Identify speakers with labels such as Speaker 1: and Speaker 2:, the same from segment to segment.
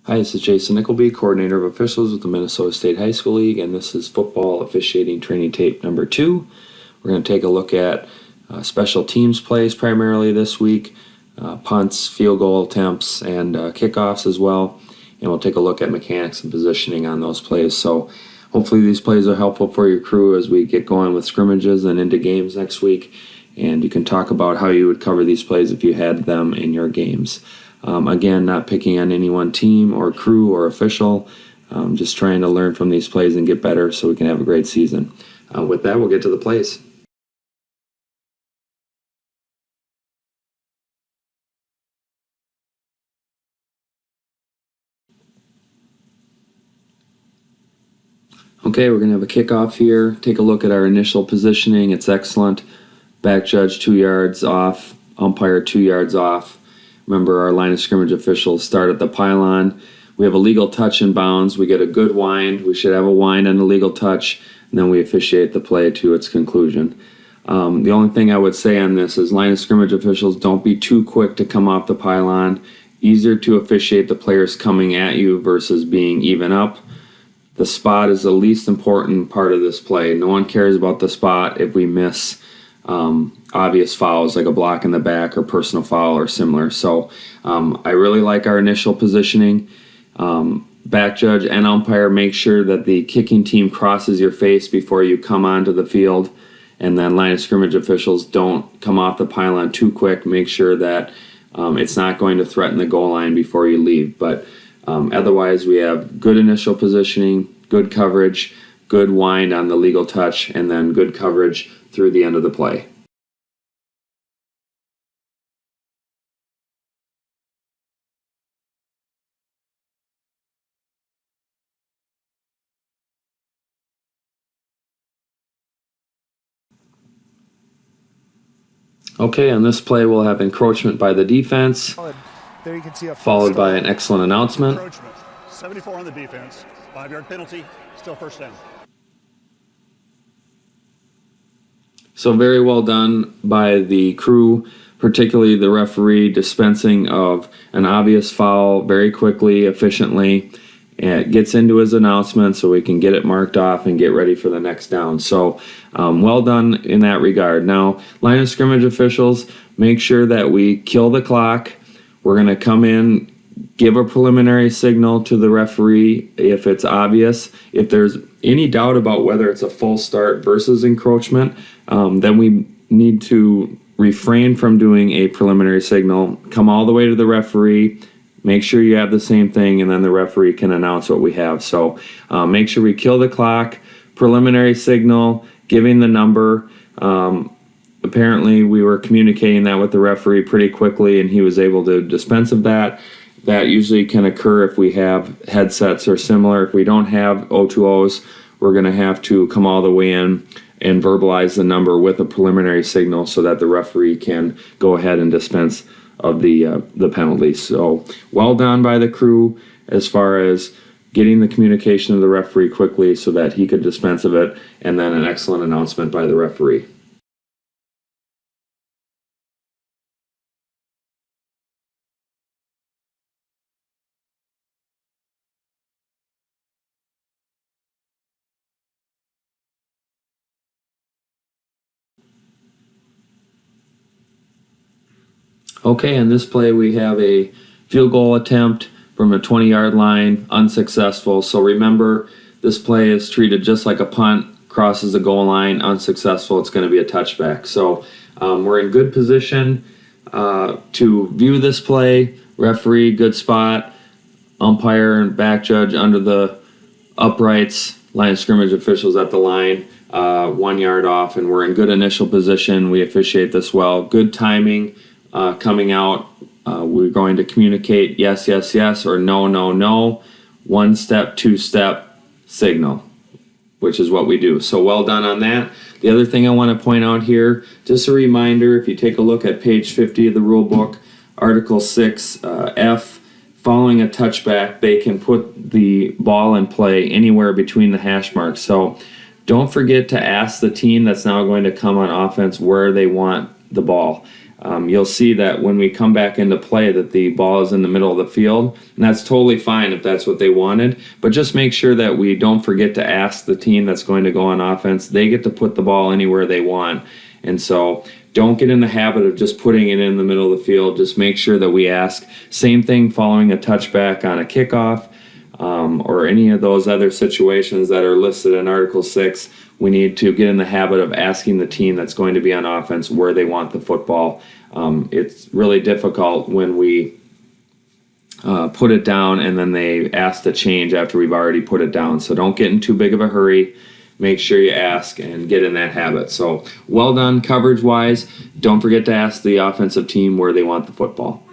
Speaker 1: Hi, this is Jason Nickleby, Coordinator of Officials with the Minnesota State High School League, and this is football officiating training tape number 2. We're going to take a look at special teams plays primarily this week, punts, field goal attempts, and kickoffs as well. And we'll take a look at mechanics and positioning on those plays. So hopefully these plays are helpful for your crew as we get going with scrimmages and into games next week. And you can talk about how you would cover these plays if you had them in your games. Again, not picking on any one team or crew or official, just trying to learn from these plays and get better so we can have a great season. With that, we'll get to the plays. Okay, we're going to have a kickoff here. Take a look at our initial positioning. It's excellent. Back judge 2 yards off, umpire 2 yards off. Remember, our line of scrimmage officials start at the pylon. We have a legal touch in bounds. We get a good wind. We should have a wind and a legal touch, and then we officiate the play to its conclusion. The only thing I would say on this is line of scrimmage officials, don't be too quick to come off the pylon. Easier to officiate the players coming at you versus being even up. The spot is the least important part of this play. No one cares about the spot if we miss obvious fouls like a block in the back or personal foul or similar. So I really like our initial positioning. Back judge and umpire, make sure that the kicking team crosses your face before you come onto the field. And then line of scrimmage officials, don't come off the pylon too quick. Make sure that it's not going to threaten the goal line before you leave. But otherwise, we have good initial positioning, good coverage, good wind on the legal touch, and then good coverage through the end of the play. Okay, on this play, we'll have encroachment by the defense,
Speaker 2: there you can see a
Speaker 1: followed by an excellent announcement.
Speaker 3: Encroachment. 74 on the defense. 5-yard penalty. Still first down.
Speaker 1: So very well done by the crew, particularly the referee, dispensing of an obvious foul very quickly, efficiently, and gets into his announcement so we can get it marked off and get ready for the next down. So well done in that regard. Now, line of scrimmage officials, make sure that we kill the clock. We're going to come in, give a preliminary signal to the referee if it's obvious. If there's any doubt about whether it's a false start versus encroachment, then we need to refrain from doing a preliminary signal. Come all the way to the referee, make sure you have the same thing, and then the referee can announce what we have. So make sure we kill the clock, preliminary signal, giving the number. Apparently we were communicating that with the referee pretty quickly, and he was able to dispense of that. That usually can occur if we have headsets or similar. If we don't have O2Os, we're going to have to come all the way in and verbalize the number with a preliminary signal so that the referee can go ahead and dispense of the penalty. So well done by the crew as far as getting the communication of the referee quickly so that he could dispense of it, and then an excellent announcement by the referee. Okay, in this play we have a field goal attempt from a 20-yard line, unsuccessful. So remember, this play is treated just like a punt, crosses the goal line, unsuccessful, it's going to be a touchback. So we're in good position to view this play. Referee, good spot. Umpire and back judge under the uprights. Line of scrimmage officials at the line, 1 yard off, and we're in good initial position. We officiate this well. Good timing. Coming out, we're going to communicate yes, yes, yes, or no, no, no, 1 step, 2 step signal, which is what we do. So well done on that. The other thing I want to point out here, just a reminder, if you take a look at page 50 of the rule book, Article 6, F, following a touchback, they can put the ball in play anywhere between the hash marks. So don't forget to ask the team that's now going to come on offense where they want the ball. you'll see that when we come back into play that the ball is in the middle of the field, and that's totally fine if that's what they wanted, but just make sure that we don't forget to ask the team that's going to go on offense. They get to put the ball anywhere they want, and so don't get in the habit of just putting it in the middle of the field. Just make sure that we ask. Same thing following a touchback on a kickoff, or any of those other situations that are listed in Article 6. We need to get in the habit of asking the team that's going to be on offense where they want the football. It's really difficult when we put it down and then they ask to change after we've already put it down. So don't get in too big of a hurry. Make sure you ask and get in that habit. So well done coverage-wise. Don't forget to ask the offensive team where they want the football.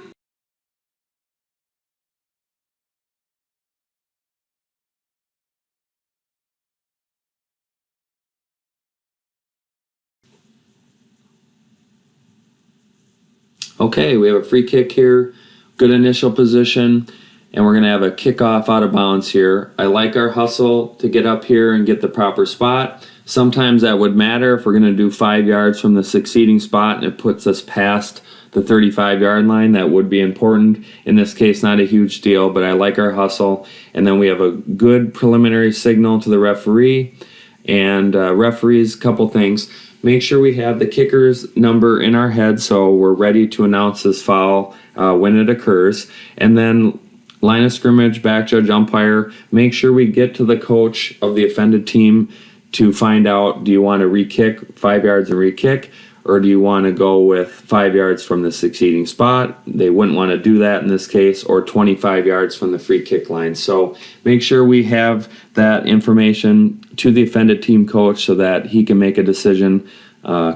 Speaker 1: Okay, we have a free kick here, good initial position, and we're going to have a kickoff out of bounds here. I like our hustle to get up here and get the proper spot. Sometimes that would matter if we're going to do 5 yards from the succeeding spot and it puts us past the 35-yard line. That would be important. In this case, not a huge deal, but I like our hustle. And then we have a good preliminary signal to the referee. And referees, couple things. Make sure we have the kicker's number in our head so we're ready to announce this foul when it occurs. And then line of scrimmage, back judge, umpire. Make sure we get to the coach of the offended team to find out, do you want to re-kick 5 yards and re-kick, or do you want to go with 5 yards from the succeeding spot? They wouldn't want to do that in this case, or 25 yards from the free kick line. So make sure we have that information to the offended team coach so that he can make a decision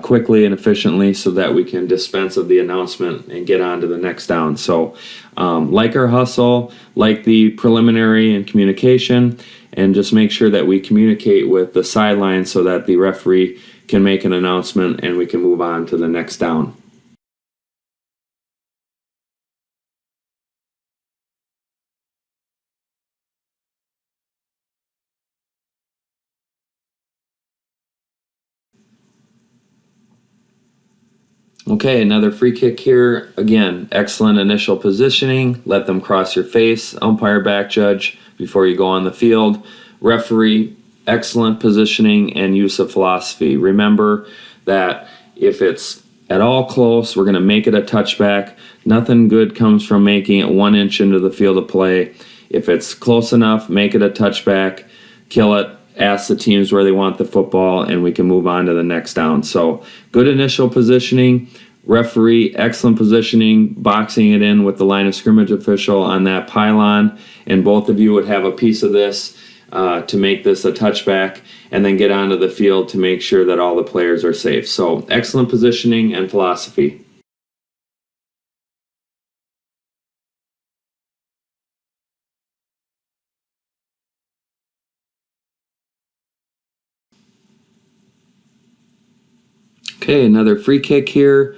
Speaker 1: quickly and efficiently so that we can dispense of the announcement and get on to the next down. So like our hustle, like the preliminary and communication, and just make sure that we communicate with the sideline so that the referee can make an announcement and we can move on to the next down. Okay, another free kick here. Again, excellent initial positioning. Let them cross your face. Umpire, back judge before you go on the field. Referee, excellent positioning and use of philosophy. Remember that if it's at all close, we're going to make it a touchback. Nothing good comes from making it 1 inch into the field of play. If it's close enough, make it a touchback, kill it, ask the teams where they want the football, and we can move on to the next down. So good initial positioning. Referee, excellent positioning, boxing it in with the line of scrimmage official on that pylon, and both of you would have a piece of this to make this a touchback, and then get onto the field to make sure that all the players are safe. So excellent positioning and philosophy. Okay, another free kick here.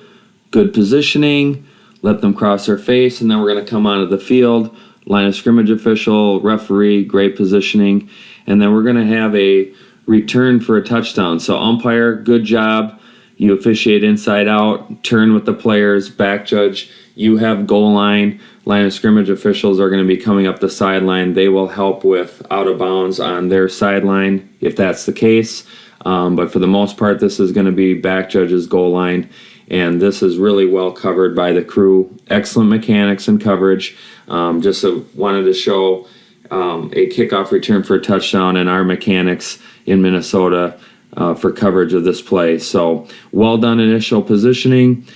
Speaker 1: Good positioning. Let them cross their face, and then we're going to come onto the field. Line of scrimmage official, referee, great positioning. And then we're going to have a return for a touchdown. So umpire, good job. You officiate inside out, turn with the players, back judge. You have goal line. Line of scrimmage officials are going to be coming up the sideline. They will help with out of bounds on their sideline if that's the case. But for the most part, this is going to be back judge's goal line. And this is really well covered by the crew. Excellent mechanics and coverage. Just wanted to show a kickoff return for a touchdown and our mechanics in Minnesota for coverage of this play. So well done initial positioning.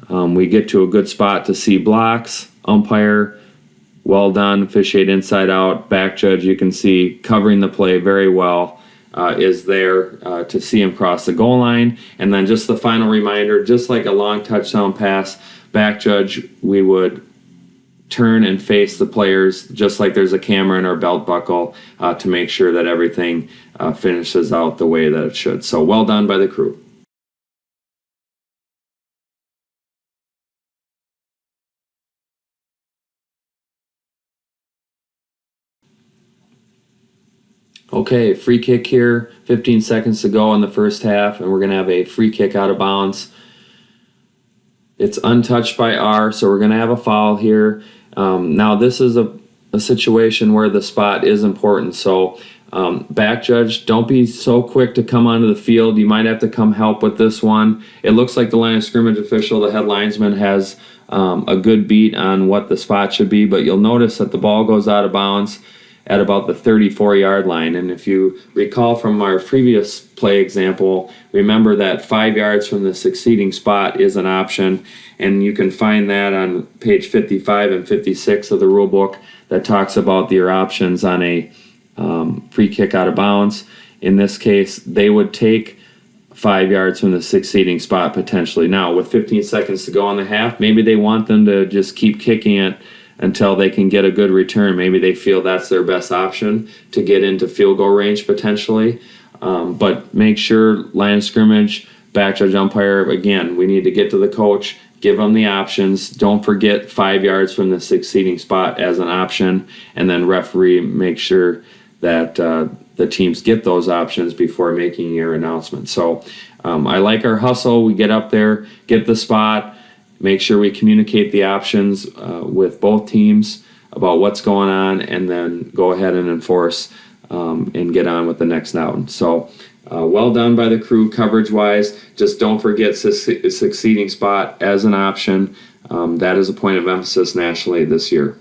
Speaker 1: We get to a good spot to see blocks. Umpire, well done. Officiate inside out. Back judge, you can see covering the play very well. Is there to see him cross the goal line. And then just the final reminder, just like a long touchdown pass, back judge, we would turn and face the players just like there's a camera in our belt buckle to make sure that everything finishes out the way that it should. So well done by the crew. Okay, free kick here, 15 seconds to go in the first half, and we're going to have a free kick out of bounds. It's untouched by R, so we're going to have a foul here. Now this is a situation where the spot is important, so back judge, don't be so quick to come onto the field. You might have to come help with this one. It looks like the line of scrimmage official, the head linesman, has a good beat on what the spot should be, but you'll notice that the ball goes out of bounds at about the 34-yard line. And if you recall from our previous play example, remember that 5 yards from the succeeding spot is an option, and you can find that on page 55 and 56 of the rule book that talks about your options on a free kick out of bounds. In this case, they would take 5 yards from the succeeding spot potentially. Now, with 15 seconds to go on the half, maybe they want them to just keep kicking it until they can get a good return. Maybe they feel that's their best option to get into field goal range potentially. But make sure line of scrimmage, back judge, umpire, again, we need to get to the coach, give them the options. Don't forget 5 yards from the succeeding spot as an option, and then referee, make sure that the teams get those options before making your announcement. So I like our hustle. We get up there, get the spot, make sure we communicate the options with both teams about what's going on, and then go ahead and enforce and get on with the next down. So well done by the crew coverage-wise. Just don't forget succeeding spot as an option. That is a point of emphasis nationally this year.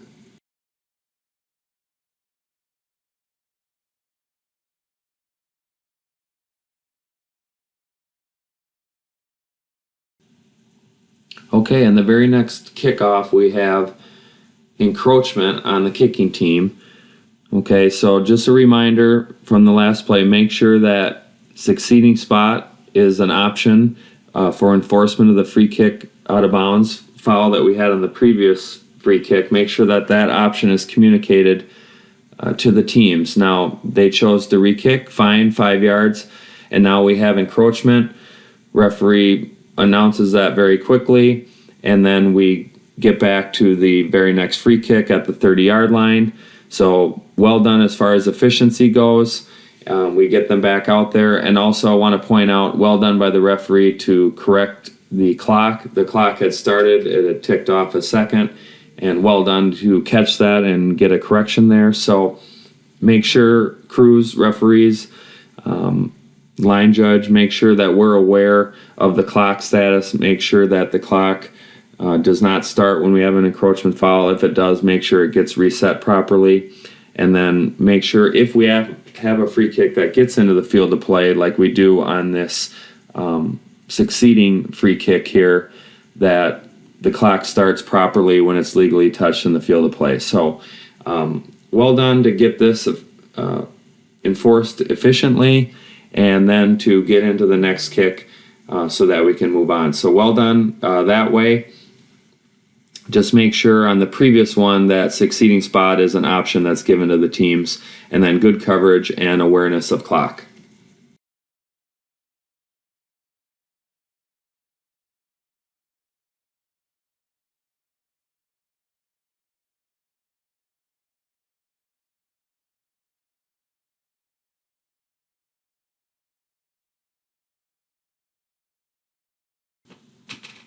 Speaker 1: Okay, and the very next kickoff, we have encroachment on the kicking team. Okay, so just a reminder from the last play, make sure that succeeding spot is an option for enforcement of the free kick out of bounds foul that we had on the previous free kick. Make sure that that option is communicated to the teams. Now, they chose to re-kick, fine, 5 yards, and now we have encroachment. Referee announces that very quickly, and then we get back to the very next free kick at the 30-yard line. So well done as far as efficiency goes. We get them back out there, and also I want to point out, well done by the referee to correct the clock. The clock had started, it had ticked off a second, and well done to catch that and get a correction there. So make sure crews, referees, line judge, make sure that we're aware of the clock status. Make sure that the clock does not start when we have an encroachment foul. If it does, make sure it gets reset properly. And then make sure if we have a free kick that gets into the field of play, like we do on this succeeding free kick here, that the clock starts properly when it's legally touched in the field of play. So well done to get this enforced efficiently, and then to get into the next kick so that we can move on. So well done that way. Just make sure on the previous one that succeeding spot is an option that's given to the teams, and then good coverage and awareness of clock.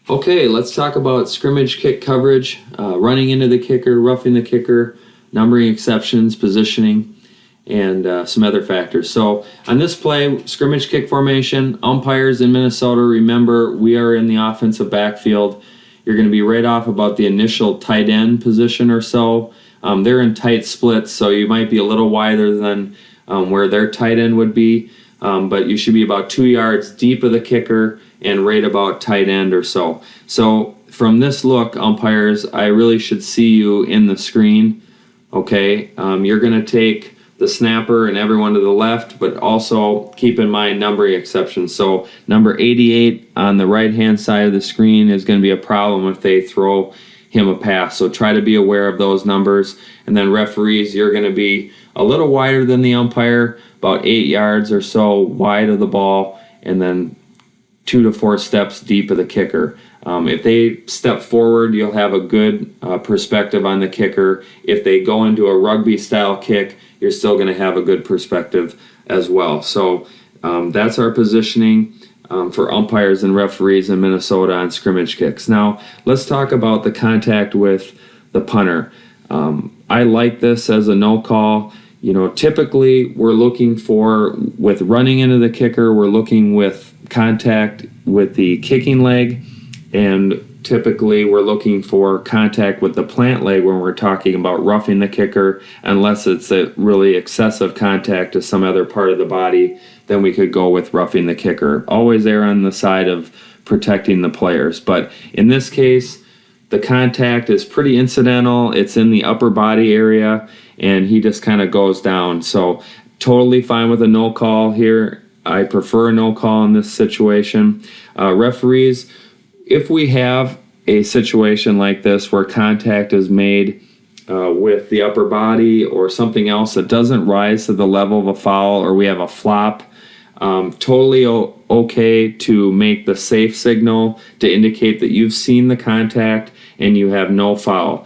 Speaker 1: Okay, let's talk about scrimmage kick coverage, running into the kicker, roughing the kicker, numbering exceptions, positioning, and some other factors. So on this play, scrimmage kick formation, umpires in Minnesota, remember we are in the offensive backfield. You're going to be right off about the initial tight end position or so. They're in tight splits, so you might be a little wider than where their tight end would be, but you should be about 2 yards deep of the kicker and right about tight end or so. So from this look, umpires, I really should see you in the screen. Okay, you're going to take the snapper and everyone to the left, but also keep in mind numbering exceptions. So number 88 on the right-hand side of the screen is going to be a problem if they throw him a pass. So try to be aware of those numbers. And then referees, you're going to be a little wider than the umpire, about 8 yards or so wide of the ball, and then 2 to 4 steps deep of the kicker. If they step forward, you'll have a good perspective on the kicker. If they go into a rugby-style kick, you're still going to have a good perspective as well. So that's our positioning. for umpires and referees in Minnesota on scrimmage kicks. Now, let's talk about the contact with the punter. I like this as a no call. Typically we're looking for, with running into the kicker, we're looking with contact with the kicking leg, and typically we're looking for contact with the plant leg when we're talking about roughing the kicker, unless it's a really excessive contact to some other part of the body, then we could go with roughing the kicker. Always err on the side of protecting the players. But in this case, the contact is pretty incidental. It's in the upper body area, and he just kind of goes down. So totally fine with a no call here. I prefer a no call in this situation. Referees, if we have a situation like this where contact is made with the upper body or something else that doesn't rise to the level of a foul, or we have a flop, totally okay to make the safe signal to indicate that you've seen the contact and you have no foul.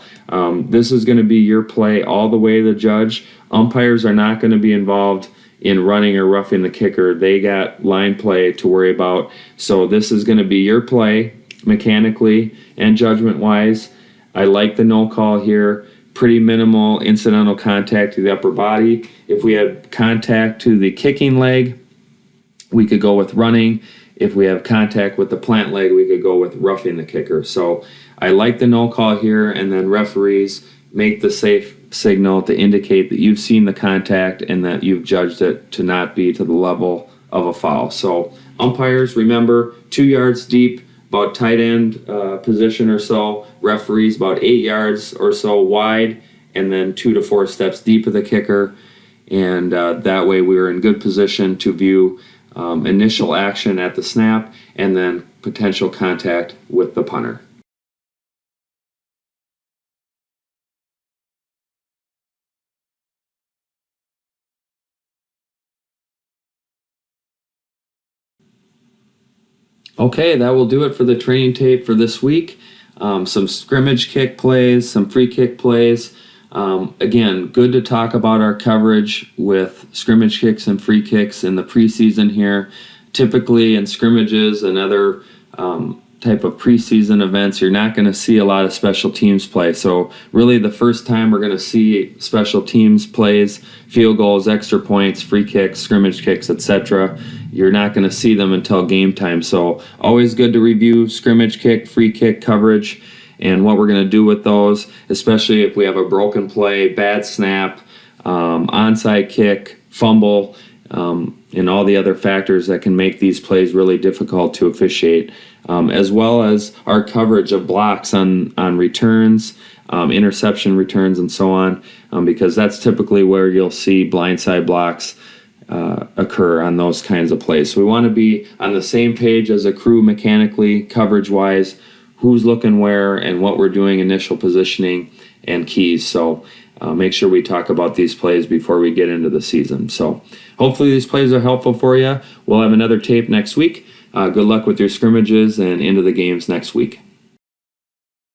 Speaker 1: This is going to be your play all the way to the judge. Umpires are not going to be involved in running or roughing the kicker. They got line play to worry about. So this is going to be your play mechanically and judgment-wise. I like the no call here. Pretty minimal incidental contact to the upper body. If we had contact to the kicking leg, we could go with running. If we have contact with the plant leg, we could go with roughing the kicker. So I like the no call here, and then referees make the safe signal to indicate that you've seen the contact and that you've judged it to not be to the level of a foul. So umpires, remember, 2 yards deep, about tight end position or so. Referees about 8 yards or so wide, and then 2 to 4 steps deep of the kicker. And that way we were in good position to view initial action at the snap and then potential contact with the punter. Okay, that will do it for the training tape for this week. Some scrimmage kick plays, some free kick plays. Again, good to talk about our coverage with scrimmage kicks and free kicks in the preseason here. Typically in scrimmages and other type of preseason events, you're not going to see a lot of special teams play. So really the first time we're going to see special teams plays, field goals, extra points, free kicks, scrimmage kicks, etc., you're not going to see them until game time. So always good to review scrimmage kick, free kick coverage, and what we're going to do with those, especially if we have a broken play, bad snap, onside kick, fumble, and all the other factors that can make these plays really difficult to officiate, as well as our coverage of blocks on returns, interception returns, and so on, because that's typically where you'll see blindside blocks occur on those kinds of plays. So we want to be on the same page as a crew mechanically, coverage-wise, who's looking where and what we're doing, initial positioning and keys. So make sure we talk about these plays before we get into the season. So hopefully these plays are helpful for you. We'll have another tape next week. Good luck with your scrimmages and into the games next week.